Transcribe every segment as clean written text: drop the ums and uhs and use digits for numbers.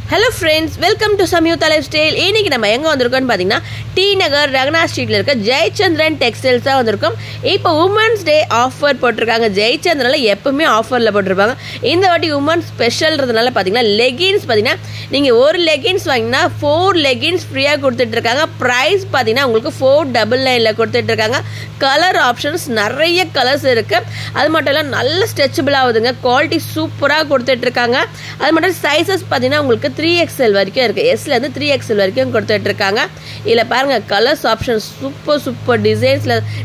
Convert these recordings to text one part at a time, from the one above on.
Hello friends, welcome to Samyuta Lifestyle. இன்னைக்கு நம்ம எங்க வந்திருக்கோம்னு பாத்தீங்கன்னா டி நகர் ரங்கனா ஸ்ட்ரீட்ல இருக்க ஜெயச்சந்திரன் டெக்ஸ்டைல்ஸா வந்திருக்கோம். இப்போ உமன்ஸ் டே ஆஃபர் போட்டுருக்காங்க. ஜெயச்சந்திரன்ல எப்பவுமே ஆஃபர்ல போட்டுருப்பாங்க. இந்த வாட்டி உமன் ஸ்பெஷல்ன்றதுனால பாத்தீங்கன்னா லெகின்ஸ் பாத்தீங்கன்னா நீங்க ஒரு லெகின்ஸ் வாங்கினா 4 லெகின்ஸ் ஃப்ரீயா கொடுத்துட்டு இருக்காங்க. பிரைஸ் பாத்தீங்கன்னா உங்களுக்கு 499ல கொடுத்துட்டு இருக்காங்க. கலர் ஆப்ஷன்ஸ் நிறைய கலர்ஸ் இருக்கு. அது மட்டும் இல்ல நல்ல ஸ்ட்ரெச்சபிள் ஆகுதுங்க. குவாலிட்டி சூப்பரா கொடுத்துட்டு இருக்காங்க. அது மட்டும் சைஸஸ் பாத்தீங்கன்னா உங்களுக்கு 3XL வரைக்கும் இருக்கு. எஸ்ல இருந்து 3XL வரைக்கும் கொடுத்துட்டு இருக்காங்க. இதுல பாருங்க கலர்ஸ் ஆப்ஷன்ஸ் சூப்பர்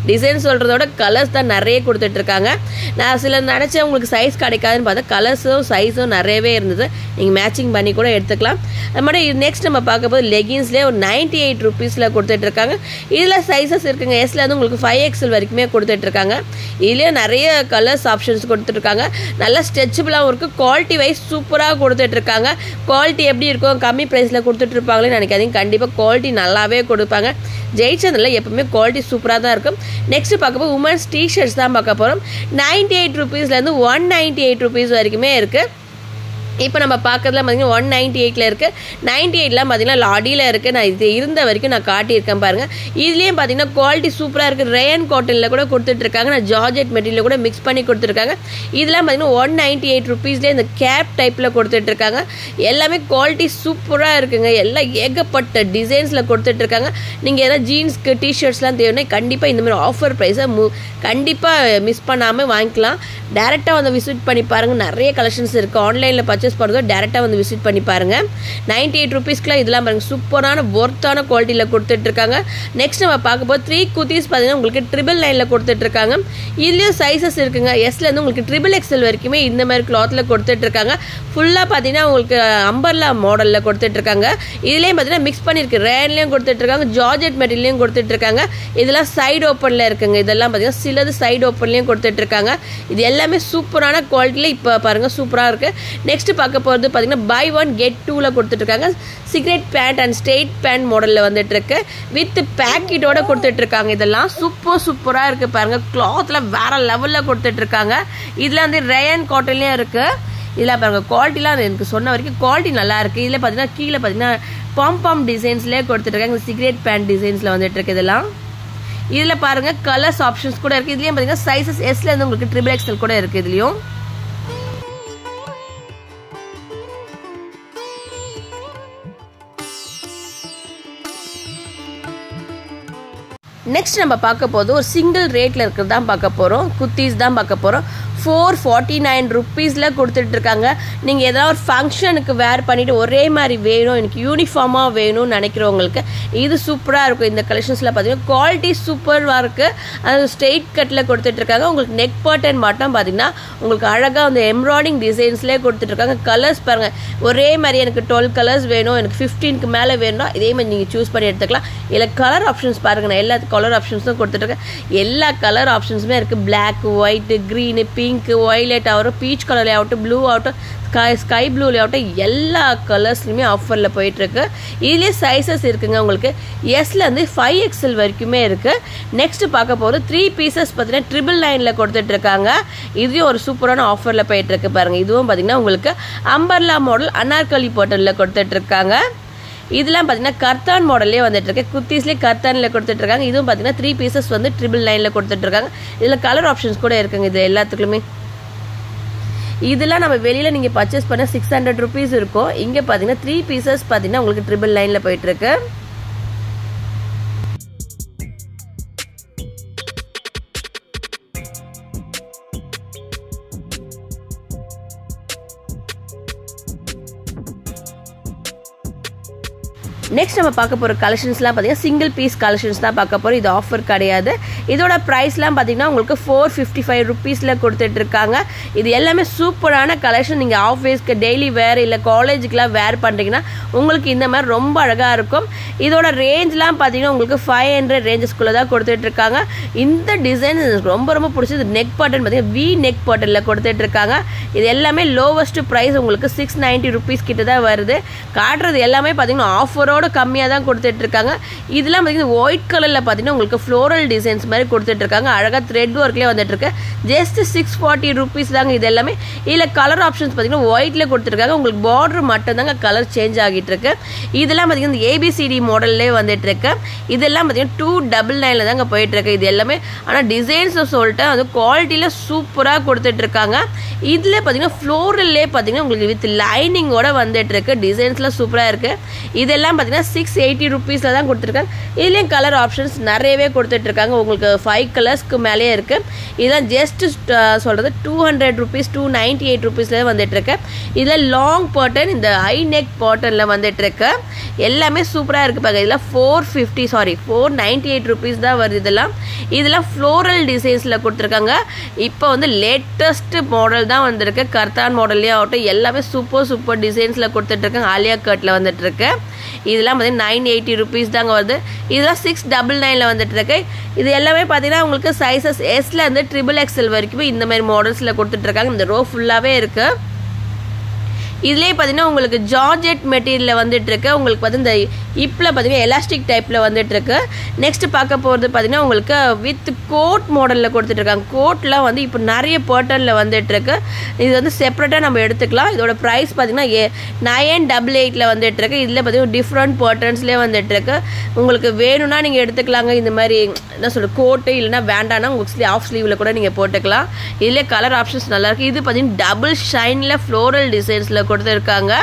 டிசைன் சொல்றதோட கலர்ஸ் தான் நிறைய கொடுத்துட்டு இருக்காங்க. நான் சில நினைச்சேன் உங்களுக்கு சைஸ் கிடைக்காதுன்னு பார்த்தா கலர்ஸும் சைஸும் நிறையவே இருந்தது. நீங்க மேட்சிங் பண்ணி கூட எடுத்துக்கலாம். அது மாதிரி நெக்ஸ்ட் நம்ம பார்க்க போது லெகின்ஸ்லேயே ஒரு 98 ருபீஸ்ல கொடுத்துட்டு இருக்காங்க. இதுல சைஸஸ் இருக்குங்க. எஸ்ல இருந்து உங்களுக்கு 5XL வரைக்குமே கொடுத்துட்டு இருக்காங்க. இதுலயே நிறைய கலர்ஸ் ஆப்ஷன்ஸ் கொடுத்துட்டு இருக்காங்க. நல்லா ஸ்ட்ரெச்சபிளாகவும் இருக்கு. குவாலிட்டி வைஸ் சூப்பராக கொடுத்துட்டு இருக்காங்க. குவாலிட்டி எப்படி இருக்கும், கம்மி ப்ரைஸில் கொடுத்துட்டு இருப்பாங்களே நினைக்காதீங்க. கண்டிப்பாக குவாலிட்டி நல்லாவே கொடுப்பாங்க. ஜெயச்சந்திரன்ல எப்பவுமே குவாலிட்டி சூப்பராக தான் இருக்கும். நெக்ஸ்ட் பார்க்க போது உமன்ஸ் டிஷர்ட்ஸ் தான் பார்க்க போகிறோம். 98 ருபீஸ்லேருந்து 198 ருபீஸ் வரைக்குமே இருக்குது. இப்போ நம்ம பார்க்கறதுல பார்த்தீங்கன்னா 198ல இருக்குது. 98லாம் பார்த்தீங்கன்னா லாடியில் இருக்குது. நான் இது இருந்த வரைக்கும் நான் காட்டியிருக்கேன் பாருங்கள். இதுலேயும் பார்த்தீங்கன்னா குவாலிட்டி சூப்பராக இருக்குது. ரேயன் காட்டனில் கூட கொடுத்துட்ருக்காங்க. நான் ஜார்ஜெட் மெட்டீரியல் கூட மிக்ஸ் பண்ணி கொடுத்துருக்காங்க. இதெல்லாம் பார்த்தீங்கன்னா 198 ருபீஸ்லேயே இந்த கேப் டைப்பில் கொடுத்துட்ருக்காங்க. எல்லாமே குவாலிட்டி சூப்பராக இருக்குங்க. எல்லாம் ஏகப்பட்ட டிசைன்ஸில் கொடுத்துட்ருக்காங்க. நீங்கள் எதாவது ஜீன்ஸ்க்கு டிஷர்ட்ஸ்லாம் தேவைன்னா கண்டிப்பாக இந்த மாதிரி ஆஃபர் ப்ரைஸை கண்டிப்பாக மிஸ் பண்ணாமல் வாங்கிக்கலாம். டேரெக்டாக வந்து விசிட் பண்ணி பாருங்கள். நிறைய கலெக்ஷன்ஸ் இருக்குது. ஆன்லைனில் பர்ச்சேஸ் பண்ணுறதோ டேரெக்டாக வந்து விசிட் பண்ணி பாருங்கள். 98 ருபீஸ்க்குலாம் இதெல்லாம் பாருங்கள் சூப்பரான ஒர்த்தான குவாலிட்டியில் கொடுத்துட்ருக்காங்க. நெக்ஸ்ட் நம்ம பார்க்கும்போது 3 குர்த்திஸ் பார்த்தீங்கன்னா உங்களுக்கு 999ல கொடுத்துட்ருக்காங்க. இதுலேயும் சைஸஸ் இருக்குங்க. எஸ்லேருந்து உங்களுக்கு XXL வரைக்குமே இந்த மாதிரி கிளாத்தில் கொடுத்துட்ருக்காங்க. ஃபுல்லாக பார்த்தீங்கன்னா உங்களுக்கு அம்பர்லா மாடலில் கொடுத்துட்ருக்காங்க. இதுலேயும் பார்த்தீங்கன்னா மிக்ஸ் பண்ணியிருக்கு. ரேன்லேயும் கொடுத்துட்ருக்காங்க. ஜார்ஜெட் மெட்டீரியலையும் கொடுத்துட்ருக்காங்க. இதெல்லாம் சைடு ஓப்பனில் இருக்குங்க. இதெல்லாம் பார்த்தீங்கன்னா சிலது சைடு ஓப்பன்லேயும் கொடுத்துட்ருக்காங்க. இது எல்லாமே சூப்பரான குவாலிட்டியில் இப்போ பாருங்கள் சூப்பராக இருக்குது. நெக்ஸ்ட் பார்க்க போகிறது பார்த்தீங்கன்னா பை 1 get 2ல கொடுத்துட்ருக்காங்க. Cigarette pant and straight pant மாடலில் வந்துட்டுருக்கு. வித் பேக்கெட்டோட கொடுத்துட்ருக்காங்க. இதெல்லாம் சூப்பராக இருக்குது பாருங்கள். கிளாத்தில் வேறு லெவலில் கொடுத்துட்ருக்காங்க. இதில் வந்து ரேயன் காட்டன்லேயும் இருக்குது. இதெல்லாம் பாருங்கள் குவாலிட்டிலாம் எனக்கு சொன்ன வரைக்கும் குவாலிட்டி நல்லா இருக்குது. இதில் பார்த்தீங்கன்னா கீழே பார்த்தீங்கன்னா பாம் டிசைன்ஸ்லேயே கொடுத்துட்ருக்காங்க. இந்த சிகரெட் பேண்ட் டிசைன்ஸில் வந்துட்டுருக்கு. இதெல்லாம் இதில் பாருங்கள் கலர்ஸ் ஆப்ஷன்ஸ் கூட இருக்குது. இதுலேயும் பார்த்தீங்கன்னா சைஸஸ் எஸ்லேருந்து உங்களுக்கு XXL கூட இருக்குது. இதுலேயும் நெக்ஸ்ட் நம்ம பார்க்க போது ஒரு சிங்கிள் ரேட்டில் இருக்கிறது தான் பார்க்க போகிறோம். குர்த்திஸ் தான் பார்க்க போகிறோம். 449 ருபீஸில் கொடுத்துட்ருக்காங்க. நீங்கள் ஏதாவது ஒரு ஃபங்க்ஷனுக்கு வேர் பண்ணிவிட்டு ஒரே மாதிரி வேணும், எனக்கு யூனிஃபார்மாக வேணும்னு நினைக்கிறவங்களுக்கு இது சூப்பராக இருக்கும். இந்த கலெக்ஷன்ஸில் பார்த்தீங்கன்னா குவாலிட்டி சூப்பராக இருக்குது. அது ஸ்ட்ரெயிட் கட்டில் கொடுத்துட்ருக்காங்க. உங்களுக்கு நெக் பட்டன் மட்டும் பார்த்தீங்கன்னா உங்களுக்கு அழகாக அந்த எம்ப்ராய்டிங் டிசைன்ஸ்லேயே கொடுத்துட்ருக்காங்க. கலர்ஸ் பாருங்கள் ஒரே மாதிரி எனக்கு 12 கலர்ஸ் வேணும், எனக்கு 15க்கு மேலே வேணும்னா இதே மாதிரி நீங்கள் சூஸ் பண்ணி எடுத்துக்கலாம். இதில் கலர் ஆப்ஷன்ஸ் பாருங்கள். நான் எல்லா கலர் ஆப்ஷன்ஸும் கொடுத்துட்ருக்கேன். எல்லா கலர் ஆப்ஷன்ஸுமே இருக்குது. Black, white, green, pink, violet ஆகட்டும், பீச் கலர்ல ஆகட்டும், ப்ளூ ஆகட்டும், ஸ்கை ப்ளூல ஆகட்டும், எல்லா கலர்ஸ்லையுமே ஆஃபரில் போயிட்டுருக்கு. இதுலேயே சைஸஸ் இருக்குங்க. உங்களுக்கு எஸ்லேருந்து 5XL வரைக்குமே இருக்குது. நெக்ஸ்ட் பார்க்க போகிறது 3 பீசஸ் பார்த்தீங்கன்னா 999ல கொடுத்துட்ருக்காங்க. இதுலேயும் ஒரு சூப்பரான ஆஃபரில் போயிட்டுருக்கு பாருங்கள். இதுவும் பார்த்தீங்கன்னா உங்களுக்கு அம்பர்லா மாடல் அனார்கலி பாட்டனில் கொடுத்துட்ருக்காங்க. இதெல்லாம் பார்த்தீங்கன்னா கர்தான் மாடல்லே வந்துட்டுருக்கு. குர்த்திஸ்லேயே கர்தானில் கொடுத்துட்ருக்காங்க. இதுவும் பார்த்தீங்கன்னா 3 பீசஸ் வந்து 999ல கொடுத்துட்ருக்காங்க. இதில் கலர் ஆப்ஷன்ஸ் கூட இருக்குங்க. இது எல்லாத்துக்குமே இதெல்லாம் நம்ம வெளியில் நீங்கள் பர்ச்சேஸ் பண்ண 600 ருபீஸ் இருக்கும். இங்கே பார்த்தீங்கன்னா 3 பீசஸ் பார்த்தீங்கன்னா உங்களுக்கு 999ல போயிட்டுருக்கு. நெக்ஸ்ட் நம்ம பார்க்க போகிற கலெக்ஷன்ஸ்லாம் பார்த்தீங்கன்னா சிங்கிள் பீஸ் கலெக்ஷன்ஸ் தான் பார்க்க போகிறோம். இது ஆஃபர் கிடையாது. இதோட ப்ரைஸ்லாம் பார்த்தீங்கன்னா உங்களுக்கு 455 ருபீஸில் கொடுத்துட்ருக்காங்க. இது எல்லாமே சூப்பரான கலெக்ஷன். நீங்கள் ஆஃபீஸ்க்கு டெய்லி வேர் இல்லை காலேஜுக்கெலாம் வேர் பண்ணுறீங்கன்னா உங்களுக்கு இந்த மாதிரி ரொம்ப அழகாக இருக்கும். இதோட ரேஞ்ச்லாம் பார்த்தீங்கன்னா உங்களுக்கு 500 ரேஞ்சஸ்குள்ளே தான் கொடுத்துட்ருக்காங்க. இந்த டிசைன் ரொம்ப பிடிச்சது. நெக் பட்டன் பார்த்தீங்கன்னா வி நெக் பட்டனில் கொடுத்துட்ருக்காங்க. இது எல்லாமே லோவஸ்ட் ப்ரைஸ் உங்களுக்கு 690 ருபீஸ் கிட்ட தான் வருது. காட்டுறது எல்லாமே பார்த்தீங்கன்னா ஆஃபரோட கம்மியாக தான் கொடுத்துட்ருக்காங்க. இதெல்லாம் பார்த்தீங்கன்னா ஒயிட் கலரில் பார்த்தீங்கன்னா உங்களுக்கு ஃப்ளோரல் டிசைன்ஸ் மாதிரி மாதிரி கொடுத்துட்ருக்காங்க. அழகாக த்ரெட் ஒர்க்லேயே வந்துட்டுருக்கு. ஜஸ்ட் 640 rupees தாங்க இது எல்லாமே. இதில் கலர் ஆப்ஷன்ஸ் பார்த்தீங்கன்னா ஒயிட்ல கொடுத்துருக்காங்க. உங்களுக்கு பார்டர் மட்டும் தாங்க கலர் சேஞ்ச் ஆகிட்டு இருக்கு. இதெல்லாம் பார்த்தீங்கன்னா இந்த ABCD மாடல்லே வந்துட்டு இருக்கு. இதெல்லாம் பார்த்தீங்கன்னா 299 தாங்க போயிட்டு இருக்கு இது எல்லாமே. ஆனால் டிசைன்ஸ் சொல்லிட்டு அது குவாலிட்டியில் சூப்பராக கொடுத்துட்டு இருக்காங்க. இதில் பார்த்தீங்கன்னா ஃப்ளோரல்லே பார்த்தீங்கன்னா உங்களுக்கு வித் லைனிங்கோட வந்துட்டு இருக்கு. டிசைன்ஸ்லாம் சூப்பராக இருக்கு. இதெல்லாம் பார்த்தீங்கன்னா 680 rupees தான் கொடுத்துருக்காங்க. இதுலேயும் கலர் ஆப்ஷன்ஸ் நிறையவே கொடுத்துட்டு இருக்காங்க. உங்களுக்கு 5 கலர்ஸ்க்கு மேலேயே இருக்கு. இதெல்லாம் ஜஸ்ட் சொல்றது 200 rupees 298 rupeesல வந்துட்டு இருக்கு. இதில் லாங் பாட்டன் இந்த ஹை நெக் பாட்டன்ல வந்துட்டு இருக்கு. எல்லாமே சூப்பராக இருக்கு பாருங்க. இதெல்லாம் 498 rupees தான் வருது. இதெல்லாம் ஃப்ளோரல் டிசைன்ஸில் கொடுத்துருக்காங்க. இப்போ வந்து லேட்டஸ்ட் மாடல் தான் வந்திருக்கு. கர்தான் மாடல்லே ஆகட்டும் எல்லாமே சூப்பர் டிசைன்ஸில் கொடுத்துட்ருக்காங்க. ஆலியா கட்டில் வந்துட்டு இருக்கு. இதெல்லாம் பார்த்தீங்கன்னா 980 rupees தாங்க வருது. இதெல்லாம் 699 வந்துட்டு இருக்கு. இது எல்லாமே பார்த்தீங்கன்னா உங்களுக்கு சைஸஸ் எஸ்ல இருந்து XXL வரைக்குமே இந்த மாதிரி மாடல்ஸில் கொடுத்துட்ருக்காங்க. இந்த ரோ ஃபுல்லாகவே இருக்கு. இதுலேயே பார்த்தீங்கன்னா உங்களுக்கு ஜார்ஜெட் மெட்டீரியலில் வந்துட்டு இருக்கு. உங்களுக்கு பார்த்து இந்த இப்பில் பார்த்தீங்கன்னா எலாஸ்டிக் டைப்பில் வந்துட்டு இருக்கு. நெக்ஸ்ட் பார்க்க போகிறது பார்த்தீங்கன்னா உங்களுக்கு வித் கோட் மாடலில் கொடுத்துட்ருக்காங்க. கோட்லாம் வந்து இப்போ நிறைய பேட்டர்னில் வந்துட்டு இருக்கு. இது வந்து செப்பரேட்டாக நம்ம எடுத்துக்கலாம். இதோட ப்ரைஸ் பார்த்தீங்கன்னா 988 வந்துட்டு இருக்கு. இதில் பார்த்தீங்கன்னா டிஃப்ரெண்ட் பேட்டர்ன்ஸ்லேயே வந்துட்டு இருக்கு. உங்களுக்கு வேணும்னா நீங்கள் எடுத்துக்கலாங்க. இந்த மாதிரி என்ன சொல்கிறது கோட்டு இல்லைனா வேண்டாம்னா உங்களுக்கு ஆஃப் ஸ்லீவில் கூட நீங்கள் போட்டுக்கலாம். இதிலே கலர் ஆப்ஷன்ஸ் நல்லாயிருக்கு. இது பார்த்தீங்கன்னா டபுள் ஷைனில் ஃப்ளோரல் டிசைன்ஸில் கொடுத்துருக்காங்க.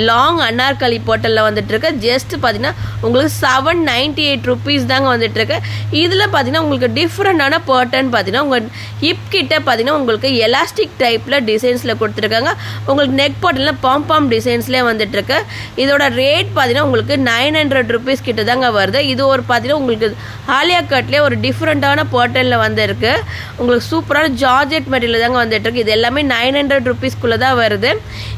லாங் அன்னார்கலி போட்டலில் வந்துட்டு இருக்கு. ஜஸ்ட் பார்த்தீங்கன்னா உங்களுக்கு 798 rupees தாங்க வந்துட்டு இருக்கு. இதில் பார்த்தீங்கன்னா உங்களுக்கு டிஃப்ரெண்டான பேட்டர்ன் பார்த்தீங்கன்னா உங்கள் ஹிப் கிட்ட பார்த்தீங்கன்னா உங்களுக்கு எலாஸ்டிக் டைப்பில் டிசைன்ஸில் கொடுத்துருக்காங்க. உங்களுக்கு நெக் பாட்டில் பாம் டிசைன்ஸ்லேயே வந்துட்டு இருக்கு. இதோட ரேட் பார்த்தீங்கன்னா உங்களுக்கு 900 rupees கிட்ட தாங்க வருது. இது ஒரு பார்த்தீங்கன்னா உங்களுக்கு ஆலியா கட்லேயே ஒரு டிஃப்ரெண்டான பேட்டர்னில் வந்துருக்கு. உங்களுக்கு சூப்பரான ஜார்ஜெட் மெட்டீரியல் தாங்க வந்துட்டு இருக்கு. இது எல்லாமே 900 rupeesக்குள்ளே தான் வருது.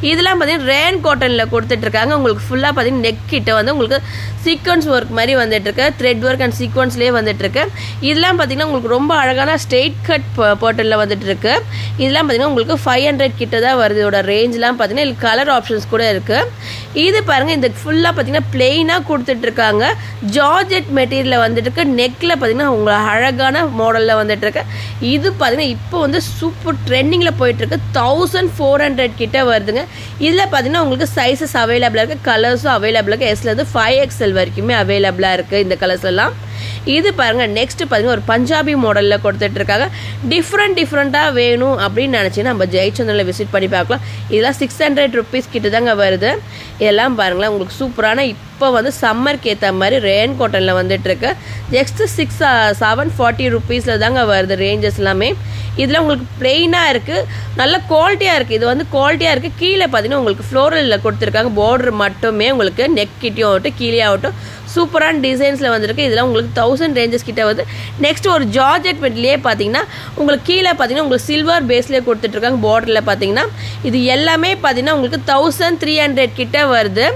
இதில் பார்த்தீங்கன்னா ரேன் காட்டனில் கொடுத்துட்ருக்காங்க. உங்களுக்கு ஃபுல்லாக பார்த்தீங்கன்னா நெக் கிட்ட வந்து உங்களுக்கு சீக்வன்ஸ் ஒர்க் மாதிரி வந்துட்டு இருக்கு. த்ரெட் ஒர்க் அண்ட் சீக்வன்ஸ்லேயே வந்துட்டு இருக்கு. இதெல்லாம் பார்த்தீங்கன்னா உங்களுக்கு ரொம்ப அழகான ஸ்ட்ரெயிட் கட் பாட்டலில் வந்துட்டு இருக்கு. இதெல்லாம் பார்த்தீங்கன்னா உங்களுக்கு 500 கிட்ட தான் வருது. இதோட ரேஞ்செலாம் பார்த்தீங்கன்னா இதுக்கு கலர் ஆப்ஷன்ஸ் கூட இருக்கு. இது பாருங்க இந்த ஃபுல்லாக பார்த்தீங்கன்னா பிளெயினாக கொடுத்துட்ருக்காங்க. ஜார்ஜெட் மெட்டீரியலில் வந்துட்டு இருக்கு. நெக்கில் பார்த்தீங்கன்னா உங்களை அழகான மாடலில் வந்துட்டு இருக்கு. இது பார்த்தீங்கன்னா இப்போ வந்து சூப்பர் ட்ரெண்டிங்கில் போயிட்டு இருக்கு. 1400 கிட்ட வருதுங்க. இதில் பார்த்தீங்கன்னா உங்களுக்கு சைஸஸ் அவைலபிளாக இருக்குது. கலர்ஸும் அவைலபிளாக இருக்குது. எஸ்லேருந்து 5XL வரைக்குமே அவைலபிளாக இருக்குது இந்த கலர்ஸ் எல்லாம். இது பாருங்கள் நெக்ஸ்ட் பார்த்தீங்கன்னா ஒரு பஞ்சாபி மாடலில் கொடுத்துட்ருக்காங்க. டிஃப்ரெண்ட்டாக வேணும் அப்படின்னு நினச்சிங்கன்னா நம்ம ஜெயச்சந்திரனில் விசிட் பண்ணி பார்க்கலாம். இதெல்லாம் 600 rupees கிட்ட தாங்க வருது. இதெல்லாம் பாருங்களேன் உங்களுக்கு சூப்பரான இப்போ வந்து சம்மருக்கு ஏற்ற மாதிரி ரேன் காட்டனில் வந்துட்டுருக்கு. ஜஸ்ட் 740 rupeesல தாங்க வருது ரேஞ்சஸ் எல்லாமே. இதில் உங்களுக்கு பிளெயினாக இருக்குது. நல்ல குவாலிட்டியாக இருக்குது. இது வந்து குவாலிட்டியாக இருக்குது. கீழே பார்த்தீங்கன்னா உங்களுக்கு ஃப்ளோரலில் கொடுத்துருக்காங்க. பார்டர் மட்டுமே உங்களுக்கு நெக் கிட்டேயும் ஆகட்டும் கீழே ஆகட்டும் சூப்பரான டிசைன்ஸில் வந்துருக்கு. இதெல்லாம் உங்களுக்கு 1000 ரேஞ்சஸ் கிட்ட வருது. நெக்ஸ்ட் ஒரு ஜார்ஜெட் மெட்டீரியலே பார்த்தீங்கன்னா உங்களுக்கு கீழே பார்த்தீங்கன்னா உங்களுக்கு சில்வர் பேஸ்லேயே கொடுத்துட்ருக்காங்க. பார்டரில் பார்த்தீங்கன்னா இது எல்லாமே பார்த்தீங்கன்னா உங்களுக்கு 1300 கிட்ட வருது.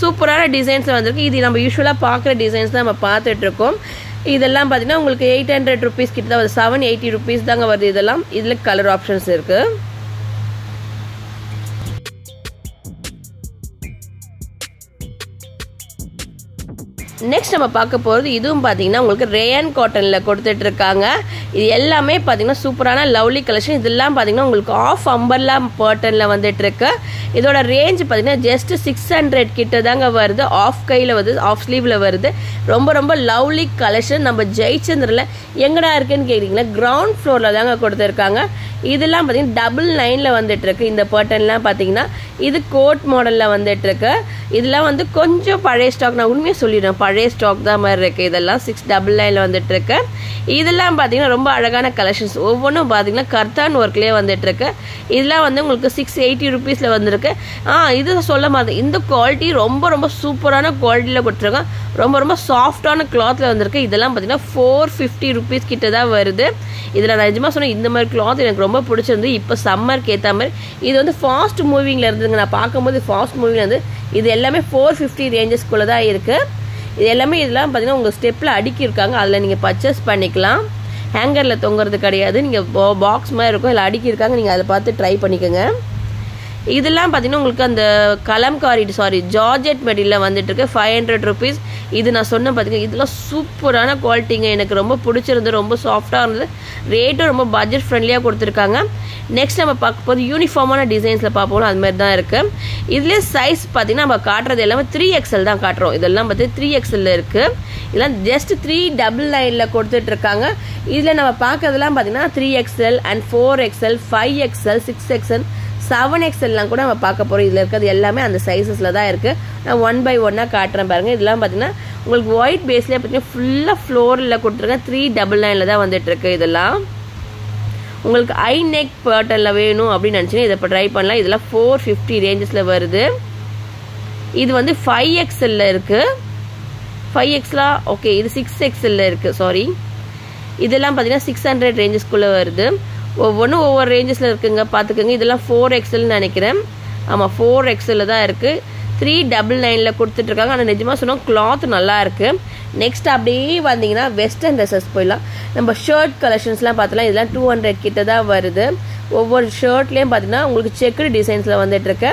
சூப்பரான டிசைன்ஸில் வந்திருக்கு. இது நம்ம யூஸ்வலாக பார்க்குற டிசைன்ஸ் தான் நம்ம பார்த்துட்ருக்கோம். இதெல்லாம் பார்த்தீங்கன்னா உங்களுக்கு 800 rupees கிட்ட தான் வருது. 780 rupees தாங்க வருது. இதெல்லாம் இதில் கலர் ஆப்ஷன்ஸ் இருக்குது. நெக்ஸ்ட் நம்ம பார்க்க போகிறது இதுவும் பார்த்தீங்கன்னா உங்களுக்கு ரேயன் காட்டனில் கொடுத்துட்ருக்காங்க. இது எல்லாமே பார்த்தீங்கன்னா சூப்பரான லவ்லி கலெக்ஷன். இதெல்லாம் பார்த்தீங்கன்னா உங்களுக்கு ஆஃப் அம்பர்லா பேட்டர்னில் வந்துட்டுருக்கு. இதோட ரேஞ்ச் பார்த்தீங்கன்னா ஜஸ்ட் 600 கிட்ட தாங்க வருது. ஆஃப் கையில் வருது, ஆஃப் ஸ்லீவில் வருது. ரொம்ப லவ்லி கலெக்ஷன். நம்ம ஜெயச்சந்திரில் எங்கடா இருக்குன்னு கேட்குறீங்களா? கிரவுண்ட் ஃப்ளோரில் தாங்க கொடுத்துருக்காங்க. இதெல்லாம் பார்த்தீங்கன்னா 999 வந்துட்டுருக்கு. இந்த பேட்டர்ன்லாம் பார்த்தீங்கன்னா இது கோட் மாடலில் வந்துட்டுருக்கு. இதெல்லாம் வந்து கொஞ்சம் பழைய ஸ்டாக். நான் உண்மையாக சொல்லிடுறேன், பழைய ஸ்டாக் தான் மாதிரி இருக்குது. இதெல்லாம் 699 வந்துட்டுருக்கு. இதெல்லாம் பார்த்தீங்கன்னா ரொம்ப அழகான கலெக்ஷன்ஸ். ஒவ்வொன்றும் பார்த்தீங்கன்னா கர்தான் ஒர்க்லேயே வந்துட்டுருக்கு. இதெல்லாம் வந்து உங்களுக்கு 680 rupeesல வந்துருக்கு. இது சொல்ல மாதிரி இந்த குவாலிட்டி ரொம்ப சூப்பரான குவாலிட்டியில் கொடுத்துருக்காங்க. ரொம்ப சாஃப்டான கிளாத்தில் வந்திருக்கு. இதெல்லாம் பார்த்தீங்கன்னா 450 rupees கிட்ட தான் வருது. இதில் நான் நிஜமாக சொன்னேன் இந்த மாதிரி கிளாத் எனக்கு ரொம்ப பிடிச்சிருந்து. இப்போ சம்மருக்கு ஏற்ற மாதிரி இது வந்து ஃபாஸ்ட் மூவிங்கில் இருந்துங்க. நான் பார்க்கும்போது ஃபாஸ்ட் மூவிங்கில் இருந்து இது எல்லாமே 450 ரேஞ்சஸ்குள்ளே தான் இருக்குது. இது எல்லாமே இதெல்லாம் பார்த்தீங்கன்னா உங்கள் ஸ்டெப்பில் அடுக்கியிருக்காங்க. அதில் நீங்கள் பர்ச்சேஸ் பண்ணிக்கலாம். ஹேங்கரில் தொங்குறது கிடையாது. நீங்கள் பாக்ஸ் மாதிரி இருக்கும், இதில் அடுக்கியிருக்காங்க. நீங்கள் அதை பார்த்து ட்ரை பண்ணிக்கோங்க. இதெல்லாம் பார்த்தீங்கன்னா உங்களுக்கு அந்த கலம்காரி ஜார்ஜெட் மெட்டீரியலில் வந்துட்டு இருக்கு 500 rupees. இது நான் சொன்ன பார்த்தீங்கன்னா இதெல்லாம் சூப்பரான குவாலிட்டிங்க, எனக்கு ரொம்ப பிடிச்சிருந்து, ரொம்ப சாஃப்டாக இருந்தது, ரேட்டும் ரொம்ப பட்ஜெட் ஃப்ரெண்ட்லியாக கொடுத்துருக்காங்க. நெக்ஸ்ட் நம்ம பார்க்க போது யூனிஃபார்மான டிசைன்ஸில் பார்ப்போம், அது மாதிரி தான் இருக்குது. இதுலேயே சைஸ் பார்த்தீங்கன்னா நம்ம காட்டுறது எல்லாமே 3XL தான் காட்டுறோம். இதெல்லாம் பார்த்து 3XL இருக்குது. இதெல்லாம் ஜஸ்ட் 399 கொடுத்துட்ருக்காங்க. இதில் நம்ம பார்க்கறதுலாம் பார்த்தீங்கன்னா 3XL and 4XL 5XL 6XL 7XLலாம் கூட நம்ம பார்க்க போகிறோம். இதில் இருக்கிறது எல்லாமே அந்த சைஸஸில் தான் இருக்குது. நான் 1 by 1 காட்டுறேன் பாருங்கள். இதெல்லாம் பார்த்தீங்கன்னா உங்களுக்கு ஒயிட் பேஸ்லேயே பார்த்தீங்கன்னா ஃபுல்லாக ஃப்ளோரில் கொடுத்துருக்கேன். 399 தான் வந்துட்டுருக்கு. இதெல்லாம் உங்களுக்கு ஐ நெக் பேட்டர்னில் வேணும் அப்படின்னு நினச்சிங்கன்னா இதை இப்போ ட்ரை பண்ணலாம். இதெல்லாம் 450 ரேஞ்சஸில் வருது. இது வந்து 5XL இருக்குது. 5XL ஓகே, இது 6XL இருக்குது. சாரி, இதெல்லாம் பார்த்தீங்கன்னா 600 ரேஞ்சஸ்க்குள்ளே வருது. ஒவ்வொன்றும் ஒவ்வொரு ரேஞ்சஸில் இருக்குங்க, பார்த்துக்கோங்க. இதெல்லாம் 4XLன்னு நினைக்கிறேன். ஆமாம், 4XL தான் இருக்குது. 399 கொடுத்துட்ருக்காங்க. ஆனால் நிஜமாக சொன்னால் கிளாத் நல்லா இருக்குது. நெக்ஸ்ட் அப்படியே வந்தீங்கன்னா வெஸ்டர்ன் ட்ரெஸ்ஸஸ் போயிடலாம். நம்ம ஷர்ட் கலெக்ஷன்ஸ்லாம் பார்த்தலாம். இதெல்லாம் 200 கிட்ட தான் வருது. ஒவ்வொரு ஷர்ட்லேயும் பார்த்தீங்கன்னா உங்களுக்கு செக்குடு டிசைன்ஸில் வந்துட்டுருக்கு.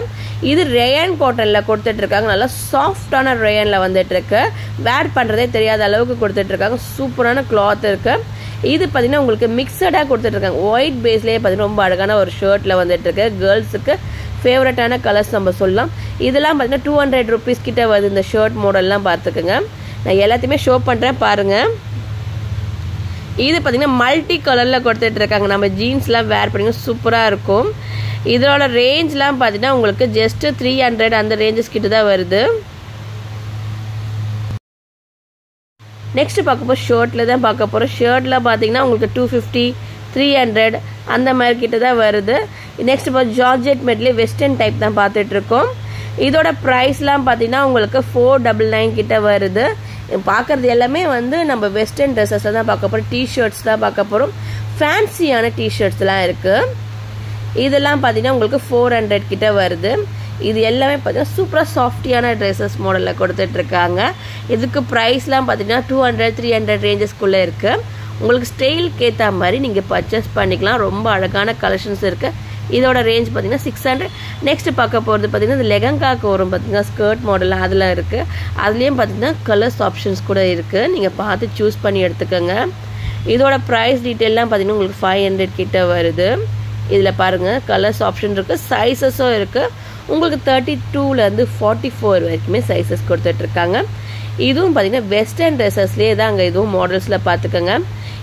இது ரேயன் காட்டனில் கொடுத்துட்ருக்காங்க. நல்லா சாஃப்டான ரேயனில் வந்துட்டுருக்கு. வேர் பண்ணுறதே தெரியாத அளவுக்கு கொடுத்துட்ருக்காங்க. சூப்பரான கிளாத் இருக்குது. இது பார்த்தீங்கன்னா உங்களுக்கு மிக்சடாக கொடுத்துட்ருக்காங்க. ஒயிட் பேஸ்லேயே பார்த்தீங்கன்னா ரொம்ப அழகான ஒரு ஷர்ட்டில் வந்துட்டுருக்கு. கேர்ள்ஸுக்கு ஃபேவரட்டான கலர்ஸ் நம்ம சொல்லலாம். இதெல்லாம் பார்த்தீங்கன்னா 200 rupees கிட்ட வருது. இந்த ஷர்ட் மாடல்லாம் பார்த்துக்குங்க. நான் எல்லாத்தையுமே ஷோ பண்ணுறேன் பாருங்கள். இது பார்த்தீங்கன்னா மல்டி கலரில் கொடுத்துட்ருக்காங்க. நம்ம ஜீன்ஸ்லாம் வேர் பண்ணிங்கன்னா சூப்பராக இருக்கும். இதோட ரேஞ்ச்லாம் பார்த்தீங்கன்னா உங்களுக்கு ஜஸ்ட்டு 300 அந்த ரேஞ்சஸ் கிட்ட தான் வருது. நெக்ஸ்ட் பார்க்க போகிற ஷர்ட்டில் தான் பார்க்க போகிறோம். ஷர்ட்டில் பார்த்தீங்கன்னா உங்களுக்கு 250 300 அந்த மாதிரி கிட்ட தான் வருது. நெக்ஸ்ட் இப்போ ஜார்ஜெட் மெட்லேயே வெஸ்டர்ன் டைப் தான் பார்த்துட்ருக்கோம். இதோட ப்ரைஸ்லாம் பார்த்தீங்கன்னா உங்களுக்கு 499 கிட்ட வருது. பார்க்குறது எல்லாமே வந்து நம்ம வெஸ்டர்ன் ட்ரெஸ்ஸஸை தான் பார்க்க போகிறோம். டிஷர்ட்ஸ் தான் பார்க்க போகிறோம். ஃபேன்சியான டிஷர்ட்ஸ்லாம் இருக்குது. இதெல்லாம் பார்த்தீங்கன்னா உங்களுக்கு 400 கிட்ட வருது. இது எல்லாமே பார்த்தீங்கன்னா சூப்பராக சாஃப்டியான ட்ரெஸ்ஸஸ் மாடலில் கொடுத்துட்ருக்காங்க. இதுக்கு ப்ரைஸ்லாம் பார்த்தீங்கன்னா 200 300 ரேஞ்சஸ்க்குள்ளே இருக்குது. உங்களுக்கு ஸ்டைலுக்கு ஏற்ற மாதிரி நீங்கள் பர்ச்சேஸ் பண்ணிக்கலாம். ரொம்ப அழகான கலெக்ஷன்ஸ் இருக்குது. இதோட ரேஞ்ச் பார்த்தீங்கன்னா 600. நெக்ஸ்ட் பார்க்க போகிறது பார்த்தீங்கன்னா இந்த லெகங்காக்கு வரும் பார்த்தீங்கன்னா ஸ்கர்ட் மாடல் அதில் இருக்குது. அதுலேயும் பார்த்தீங்கன்னா கலர்ஸ் ஆப்ஷன்ஸ் கூட இருக்குது. நீங்கள் பார்த்து சூஸ் பண்ணி எடுத்துக்கோங்க. இதோட ப்ரைஸ் டீட்டெயிலாம் பார்த்தீங்கன்னா உங்களுக்கு 500 கிட்ட வருது. இதில் பாருங்கள் கலர்ஸ் ஆப்ஷன் இருக்குது, சைஸஸும் இருக்குது. உங்களுக்கு 32லேருந்து 44 வரைக்குமே சைஸஸ் கொடுத்துட்ருக்காங்க. இதுவும் பார்த்தீங்கன்னா வெஸ்டர்ன் ட்ரெஸ்ஸஸ்லேயே தான் அங்கே இதுவும் மாடல்ஸில் பார்த்துக்கோங்க.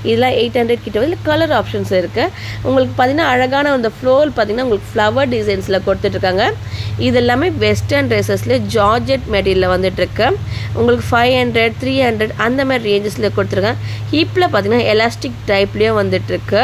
இதெல்லாம் 800 கிட்ட வந்து கலர் ஆப்ஷன்ஸ் இருக்குது. உங்களுக்கு பார்த்தீங்கன்னா அழகான அந்த ஃப்ளோர் பார்த்தீங்கன்னா உங்களுக்கு ஃப்ளவர் டிசைன்ஸில் கொடுத்துட்ருக்காங்க. இது எல்லாமே வெஸ்டர்ன் ட்ரெஸ்ஸஸ்லேயே ஜார்ஜெட் மெட்டீரியலில் வந்துட்டுருக்கு. உங்களுக்கு 500 300 அந்த மாதிரி ரேஞ்சஸில் கொடுத்துருக்காங்க. ஹிப்பில் பார்த்தீங்கன்னா எலாஸ்டிக் டைப்லேயும் வந்துட்டுருக்கு.